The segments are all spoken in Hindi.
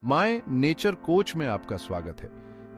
माय नेचर कोच में आपका स्वागत है,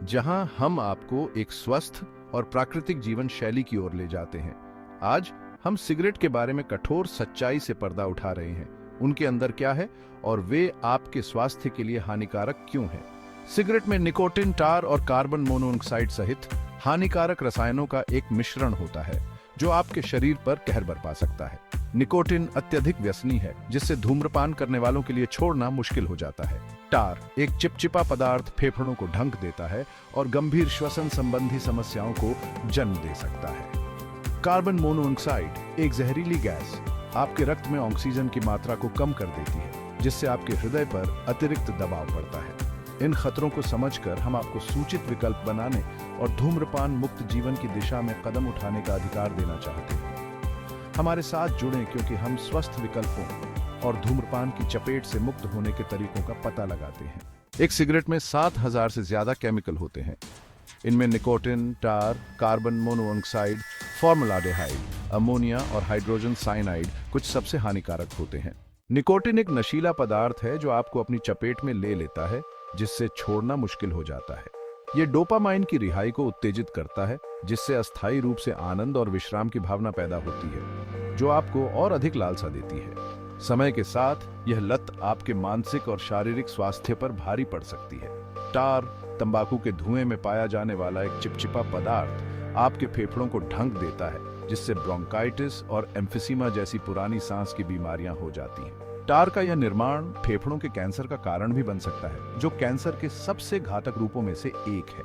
जहां हम आपको एक स्वस्थ और प्राकृतिक जीवन शैली की ओर ले जाते हैं। आज हम सिगरेट के बारे में कठोर सच्चाई से पर्दा उठा रहे हैं। उनके अंदर क्या है और वे आपके स्वास्थ्य के लिए हानिकारक क्यों हैं। सिगरेट में निकोटिन, टार और कार्बन मोनोऑक्साइड सहित हानिकारक रसायनों का एक मिश्रण होता है जो आपके शरीर पर कहर बरपा सकता है। निकोटिन अत्यधिक व्यसनी है, जिससे धूम्रपान करने वालों के लिए छोड़ना मुश्किल हो जाता है। टार एक चिपचिपा पदार्थ फेफड़ों को ढंक देता है और गंभीर श्वसन संबंधी समस्याओं को जन्म दे सकता है। कार्बन मोनोऑक्साइड एक जहरीली गैस आपके रक्त में ऑक्सीजन की मात्रा को कम कर देती है, जिससे आपके हृदय पर अतिरिक्त दबाव पड़ता है। इन खतरों को समझकर हम आपको सूचित विकल्प बनाने और धूम्रपान मुक्त जीवन की दिशा में कदम उठाने का अधिकार देना चाहते हैं। हमारे साथ जुड़ें, क्योंकि हम स्वस्थ विकल्पों और धूम्रपान की चपेट से मुक्त होने के तरीकों का पता लगाते हैं। एक सिगरेट में 7000 से ज्यादा केमिकल होते हैं। इनमें निकोटिन, टार, कार्बन मोनोऑक्साइड, फॉर्मलाडेहाइड, अमोनिया और हाइड्रोजन साइनाइड कुछ सबसे हानिकारक होते हैं। निकोटिन एक नशीला पदार्थ है जो आपको अपनी चपेट में ले लेता है, जिससे छोड़ना मुश्किल हो जाता है। यह डोपामाइन की रिहाई को उत्तेजित करता है, जिससे अस्थायी रूप से आनंद और विश्राम की भावना पैदा होती है, जो आपको और अधिक लालसा देती है। समय के साथ यह लत आपके मानसिक और शारीरिक स्वास्थ्य पर भारी पड़ सकती है। टार तंबाकू के धुएं में पाया जाने वाला एक चिपचिपा पदार्थ आपके फेफड़ों को ढंक देता है, जिससे ब्रोंकाइटिस और एम्फिसीमा जैसी पुरानी सांस की बीमारियां हो जाती हैं। टार का यह निर्माण फेफड़ों के कैंसर का कारण भी बन सकता है, जो कैंसर के सबसे घातक रूपों में से एक है।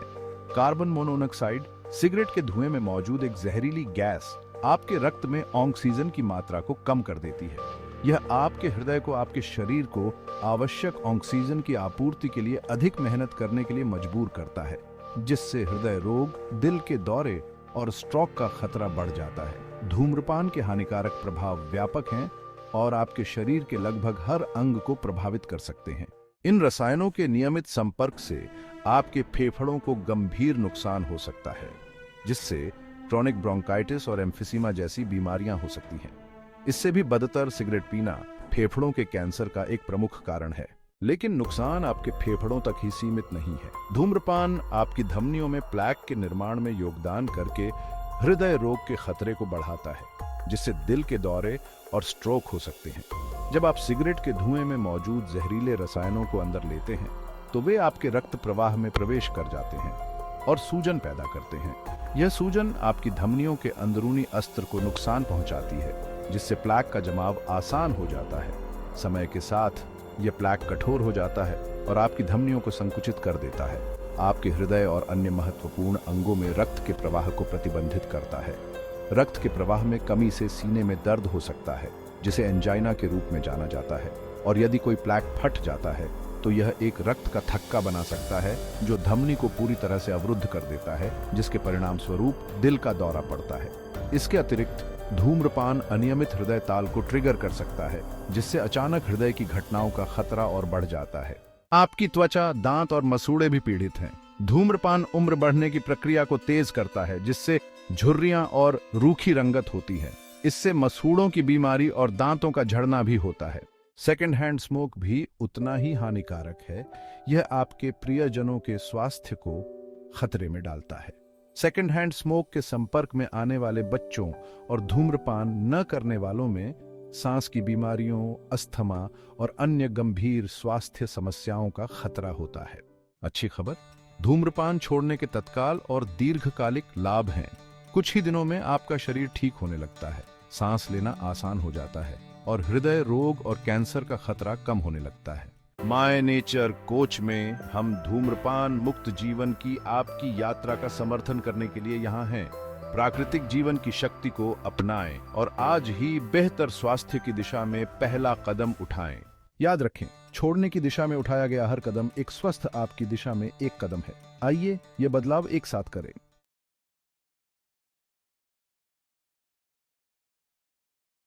कार्बन मोनोऑक्साइड सिगरेट के धुएं में मौजूद एक जहरीली गैस आपके रक्त में ऑक्सीजन की मात्रा को कम कर देती है। यह आपके हृदय को आपके शरीर को आवश्यक ऑक्सीजन की आपूर्ति के लिए अधिक मेहनत करने के लिए मजबूर करता है, जिससे हृदय रोग, दिल के दौरे और स्ट्रोक का खतरा बढ़ जाता है। धूम्रपान के हानिकारक प्रभाव व्यापक हैं और आपके शरीर के लगभग हर अंग को प्रभावित कर सकते हैं। इन रसायनों के नियमित संपर्क से आपके फेफड़ों को गंभीर नुकसान हो सकता है, जिससे क्रोनिक ब्रोंकाइटिस और एम्फिसीमा जैसी बीमारियां हो सकती हैं। इससे भी बदतर सिगरेट पीना फेफड़ों के कैंसर का एक प्रमुख कारण है। लेकिन नुकसान आपके फेफड़ों तक ही सीमित नहीं है। धूम्रपान आपकी धमनियों में प्लेक के निर्माण में योगदान करके हृदय रोग के खतरे को बढ़ाता है, जिससे दिल के दौरे और स्ट्रोक हो सकते हैं। जब आप सिगरेट के धुएं में मौजूद जहरीले रसायनों को अंदर लेते हैं, तो वे आपके रक्त प्रवाह में प्रवेश कर जाते हैं और सूजन पैदा करते हैं। यह सूजन आपकी धमनियों के अंदरूनी अस्त्र को नुकसान पहुंचाती है, जिससे प्लेक का जमाव आसान हो जाता है। समय के साथ यह प्लेक कठोर हो जाता है और आपकी धमनियों को संकुचित कर देता है। आपके हृदय और अन्य महत्वपूर्ण अंगों में रक्त के प्रवाह को प्रतिबंधित करता है। रक्त के प्रवाह में कमी से सीने में दर्द हो सकता है, जिसे एंजाइना के रूप में जाना जाता है। और यदि कोई प्लेक फट जाता है, तो यह एक रक्त का थक्का बना सकता है, जो धमनी को पूरी तरह से अवरुद्ध कर देता है, जिसके परिणाम स्वरूप दिल का दौरा पड़ता है। इसके अतिरिक्त धूम्रपान अनियमित हृदय ताल को ट्रिगर कर सकता है, जिससे अचानक हृदय की घटनाओं का खतरा और बढ़ जाता है। आपकी त्वचा, दांत और मसूड़े भी पीड़ित हैं। धूम्रपान उम्र बढ़ने की प्रक्रिया को तेज करता है, जिससे झुर्रियां और रूखी रंगत होती है। इससे मसूड़ों की बीमारी और दांतों का झड़ना भी होता है। सेकेंड हैंड स्मोक भी उतना ही हानिकारक है। यह आपके प्रियजनों के स्वास्थ्य को खतरे में डालता है। सेकेंड हैंड स्मोक के संपर्क में आने वाले बच्चों और धूम्रपान न करने वालों में सांस की बीमारियों, अस्थमा और अन्य गंभीर स्वास्थ्य समस्याओं का खतरा होता है। अच्छी खबर, धूम्रपान छोड़ने के तत्काल और दीर्घकालिक लाभ हैं। कुछ ही दिनों में आपका शरीर ठीक होने लगता है, सांस लेना आसान हो जाता है और हृदय रोग और कैंसर का खतरा कम होने लगता है। माय नेचर कोच में हम धूम्रपान मुक्त जीवन की आपकी यात्रा का समर्थन करने के लिए यहाँ हैं। प्राकृतिक जीवन की शक्ति को अपनाएं और आज ही बेहतर स्वास्थ्य की दिशा में पहला कदम उठाएं। याद रखें, छोड़ने की दिशा में उठाया गया हर कदम एक स्वस्थ आपकी दिशा में एक कदम है। आइए ये बदलाव एक साथ करें।